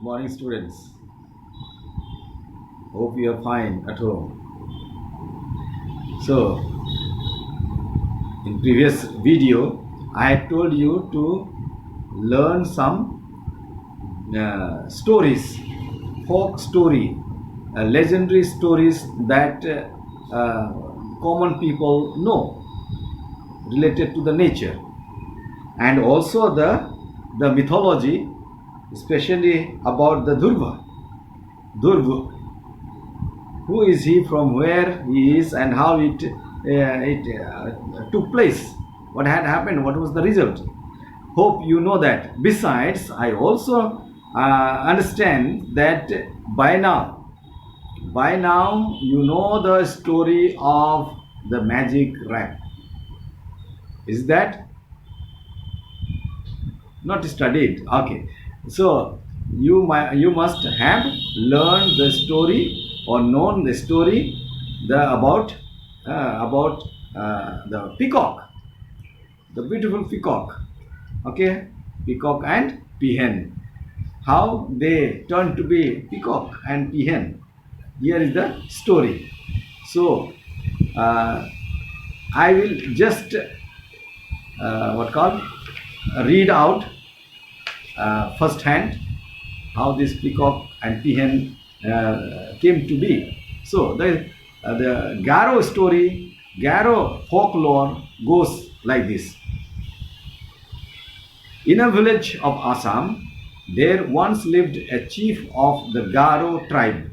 Good morning, students. Hope you are fine at home. So, in previous video, I had told you to learn some stories, folk story, legendary stories that common people know related to the nature, and also the mythology, especially about the Durva. Who is he, from where he is, and how it took place, what had happened, what was the result. Hope you know that. Besides, I also understand that by now you know the story of the magic rack. Is that not studied? Okay, so you must have learned the story or known the story about the peacock, the beautiful peacock. Okay, peacock and peahen, how they turn to be peacock and peahen. Here is the story. So I will just what called read out first hand how this peacock and peahen came to be. So the Garo story, Garo folklore goes like this. In a village of Assam, there once lived a chief of the Garo tribe.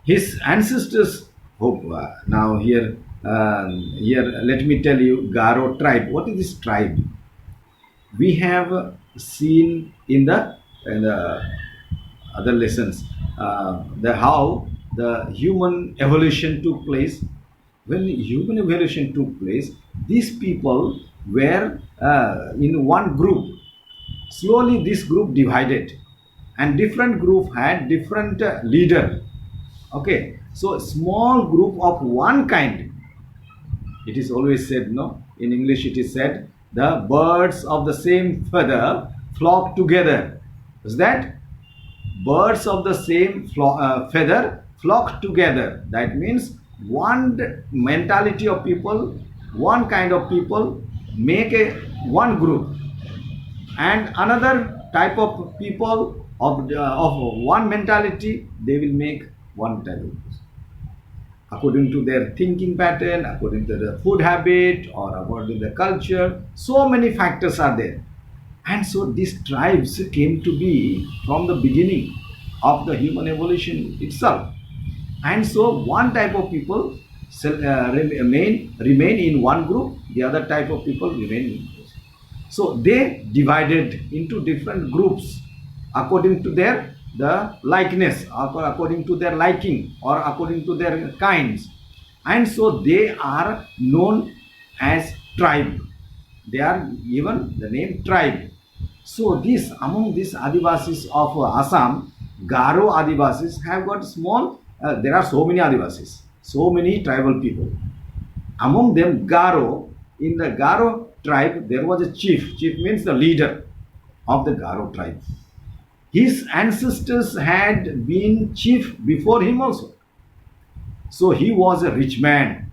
His ancestors, now here let me tell you Garo tribe. What is this tribe? We have seen in the other lessons the how the human evolution took place. When human evolution took place, these people were in one group. Slowly this group divided, and different group had different leader. Okay, so small group of one kind. It is always said, no, in English it is said, the birds of the same feather flock together. Is that birds of the same feather flock together? That means one mentality of people, one kind of people make a one group, and another type of people of one mentality, they will make one type of person, according to their thinking pattern, according to their food habit, or according to their culture. So many factors are there. And so these tribes came to be from the beginning of the human evolution itself. And so one type of people remain in one group, the other type of people remain in groups. So they divided into different groups according to their the likeness, or according to their liking, or according to their kinds. And so they are known as tribe. They are given the name tribe. So this, among these Adivasis of Assam, Garo Adivasis have got small, there are so many Adivasis, so many tribal people. Among them Garo, in the Garo tribe there was a chief. Chief means the leader of the Garo tribe. His ancestors had been chief before him also. So he was a rich man.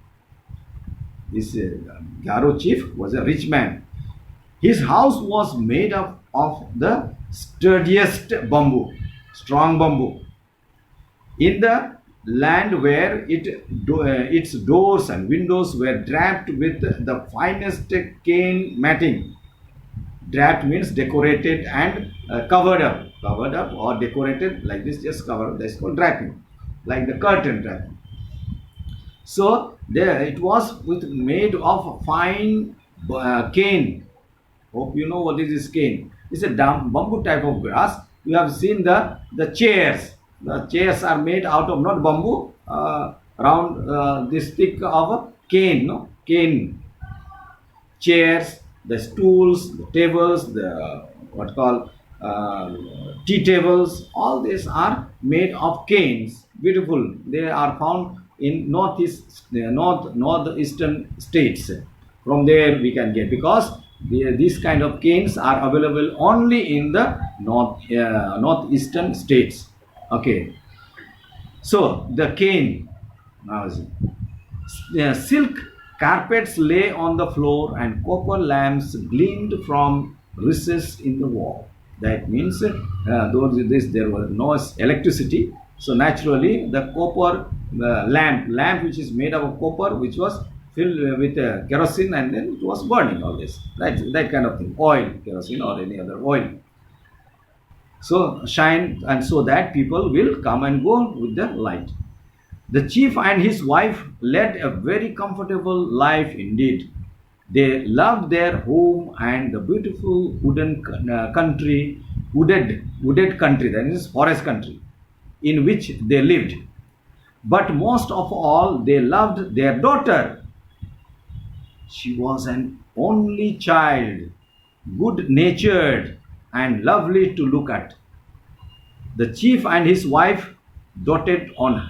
This Garo chief was a rich man. His house was made up of the sturdiest bamboo, strong bamboo. In the land where its doors and windows were draped with the finest cane matting. Draped means decorated and covered up or decorated like this, just covered. That's called draping, like the curtain draping. So there it was made of fine cane. Hope you know what is this cane. It's a bamboo type of grass. You have seen the chairs. The chairs are made out of not bamboo, round this thick of a cane, no cane. Chairs, the stools, the tables, the what called tea tables, all these are made of canes. Beautiful. They are found in northeastern states. From there we can get, because These kind of canes are available only in the northeastern states. Okay, so the cane now is silk carpets lay on the floor and copper lamps gleamed from recesses in the wall. That means there was no electricity, so naturally the copper lamp which is made of copper, which was filled with kerosene, and then it was burning always. That kind of thing, oil, kerosene or any other oil. So shine, and so that people will come and go with the light. The chief and his wife led a very comfortable life indeed. They loved their home and the beautiful wooded country, that is forest country, in which they lived. But most of all, they loved their daughter. She was an only child, good natured and lovely to look at. The chief and his wife doted on her.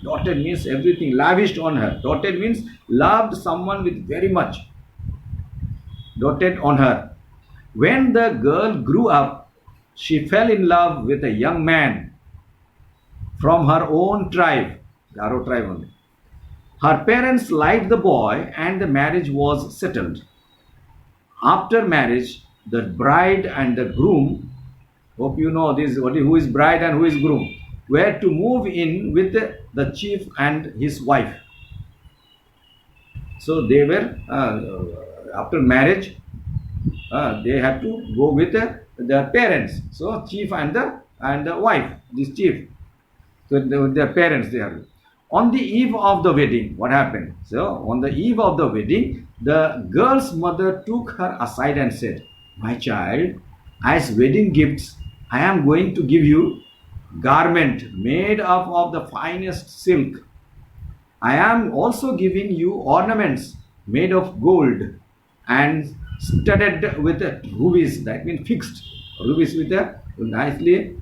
Doted means everything, lavished on her. Doted means loved someone with very much. Doted on her. When the girl grew up, she fell in love with a young man from her own tribe, Garo tribe only. Her parents liked the boy and the marriage was settled. After marriage, the bride and the groom, hope you know this, who is bride and who is groom, were to move in with the chief and his wife. So they were, after marriage, they had to go with the parents. So chief and the wife, this chief. So their parents they are. On the eve of the wedding, what happened? So on the eve of the wedding, the girl's mother took her aside and said, "My child, as wedding gifts, I am going to give you garment made up of the finest silk. I am also giving you ornaments made of gold and studded with rubies." That means fixed rubies with a nicely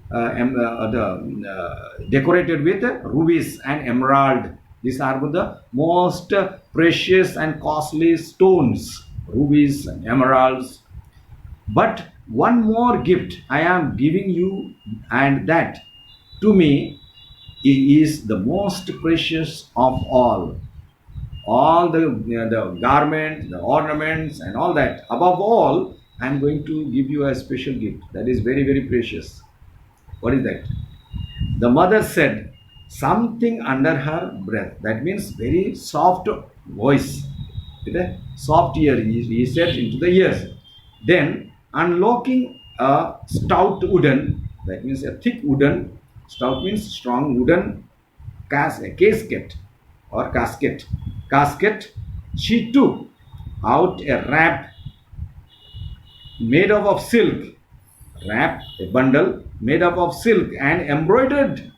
decorated with rubies and emerald. These are the most precious and costly stones, rubies and emeralds. But one more gift I am giving you, and that to me is the most precious of all. All the garments, the ornaments, and all that. Above all, I am going to give you a special gift that is very, very precious. What is that? The mother said something under her breath. That means very soft voice, with a soft ear. He said into the ears. Then, unlocking a stout wooden, that means a thick wooden, stout means strong wooden casket or casket, she took out a wrap made up of silk, a bundle made up of silk and embroidered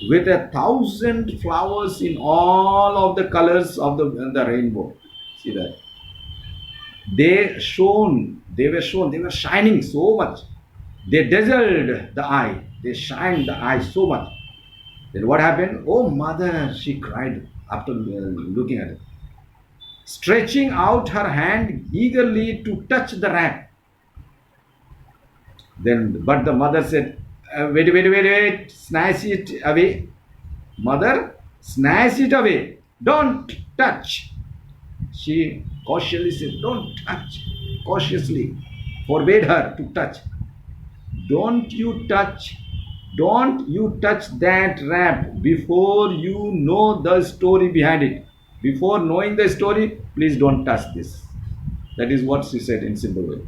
with 1,000 flowers in all of the colors of the rainbow. See that? They were shining so much. They dazzled the eye. They shined the eye so much. Then what happened? "Oh, mother," she cried after looking at it, stretching out her hand eagerly to touch the wrap. But the mother said, wait, snatch it away. Mother, snatch it away. Don't touch." She cautiously said, "Don't touch." Cautiously forbade her to touch. Don't you touch that wrap before you know the story behind it. Before knowing the story, please don't touch this. That is what she said in simple way.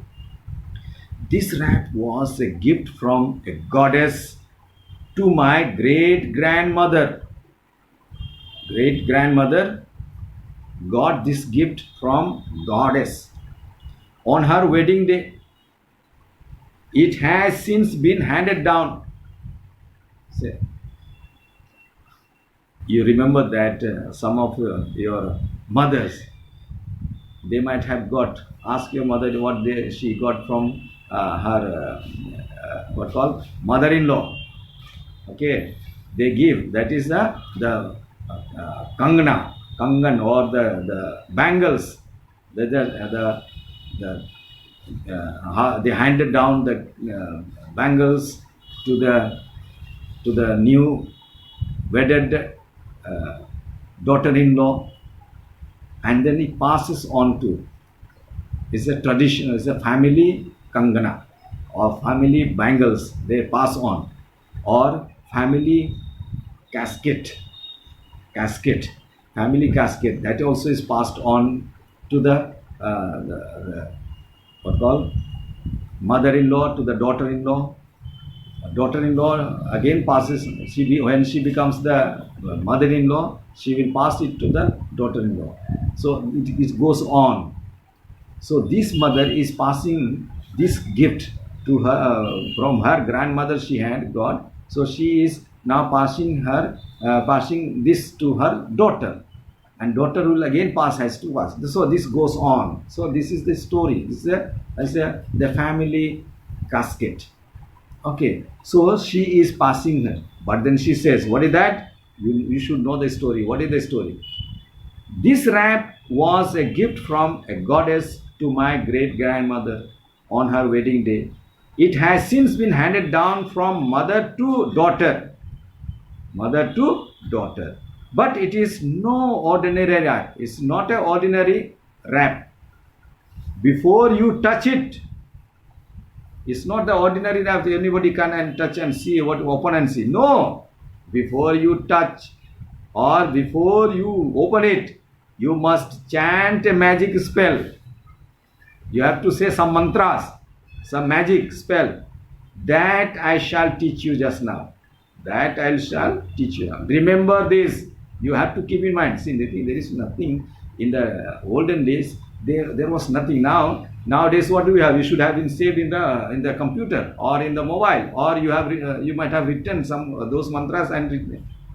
This wrap was a gift from a goddess to my great grandmother. Great grandmother got this gift from goddess on her wedding day. It has since been handed down. You remember that some of your mothers, they might have ask your mother what she got from her what called mother-in-law. Okay, they give, that is the kangan or the bangles They handed down the bangles to the new wedded uh, daughter-in-law, and then it passes on to, it's a tradition, it's a family kangana or family bangles they pass on, or family casket, casket, family casket, that also is passed on to the what called mother-in-law to the daughter-in-law. Daughter-in-law again passes. When she becomes the mother-in-law, she will pass it to the daughter-in-law. So it goes on. So this mother is passing this gift to her from her grandmother she had got. So she is now passing this to her daughter, and daughter will again has to pass. So this goes on. So this is the story. This is the family casket. Okay, so she is passing her, but then she says, "What is that? You should know the story. What is the story? This wrap was a gift from a goddess to my great grandmother on her wedding day. It has since been handed down from mother to daughter, mother to daughter. But it is no ordinary wrap. It's not an ordinary wrap. Before you touch it, it's not the ordinary wrap that anybody can and touch and see what open and see. No, before you touch or before you open it, you must chant a magic spell. You have to say some mantras, some magic spell. That I shall teach you just now. That I shall teach you now. Remember this. You have to keep in mind. See, there is nothing in the olden days. There was nothing. Nowadays, what do we have? You should have been saved in the computer or in the mobile, or you might have written some those mantras and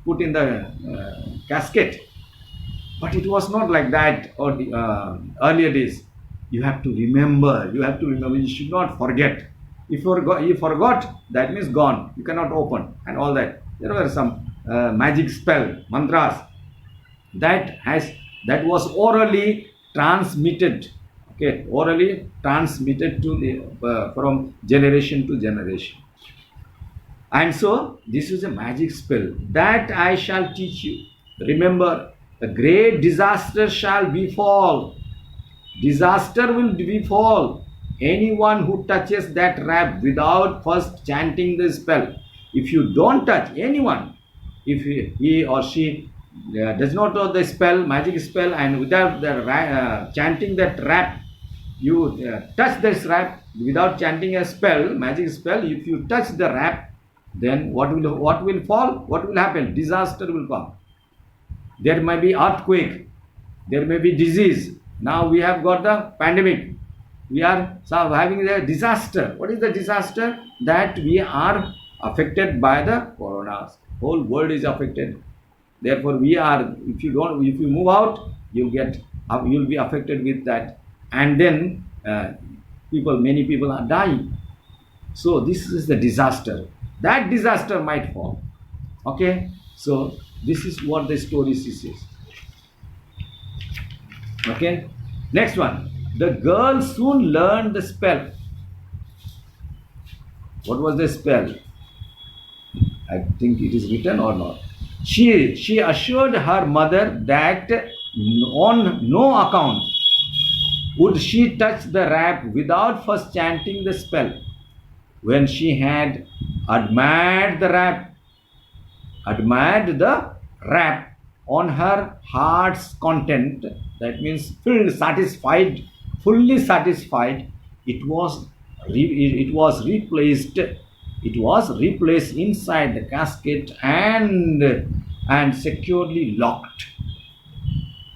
put in the casket. But it was not like that or earlier days. You have to remember. You have to remember. You should not forget. If you forgot, that means gone. You cannot open and all that. There were some magic spell mantras that was orally transmitted. Okay, orally transmitted to the from generation to generation. And so this is a magic spell that I shall teach you. Remember, a great disaster shall befall. Disaster will befall anyone who touches that wrap without first chanting the spell. If you don't touch anyone, if he or she does not know the spell, magic spell, and without chanting that wrap, you touch this wrap without chanting a spell, magic spell. If you touch the wrap, then what will fall? What will happen? Disaster will come. There may be earthquake. There may be disease. Now we have got the pandemic. We are having a disaster. What is the disaster? That we are affected by the corona. Whole world is affected. Therefore, we are. If you move out, you'll be affected with that, and then many people are dying. So this is the disaster. That disaster might fall. Okay. So this is what the story says. Okay. Next one. The girl soon learned the spell. What was the spell? I think it is written or not. She assured her mother that on no account would she touch the wrap without first chanting the spell. When she had admired the wrap on her heart's content, that means fully satisfied, it was replaced inside the casket and securely locked.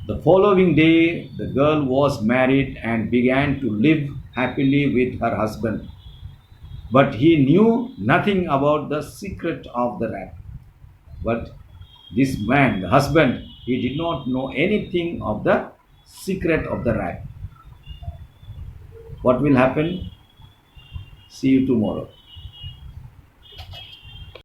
The following day, the girl was married and began to live happily with her husband. But he knew nothing about the secret of the wrap. But this man, the husband, he did not know anything of the secret of the wrap. What will happen? See you tomorrow.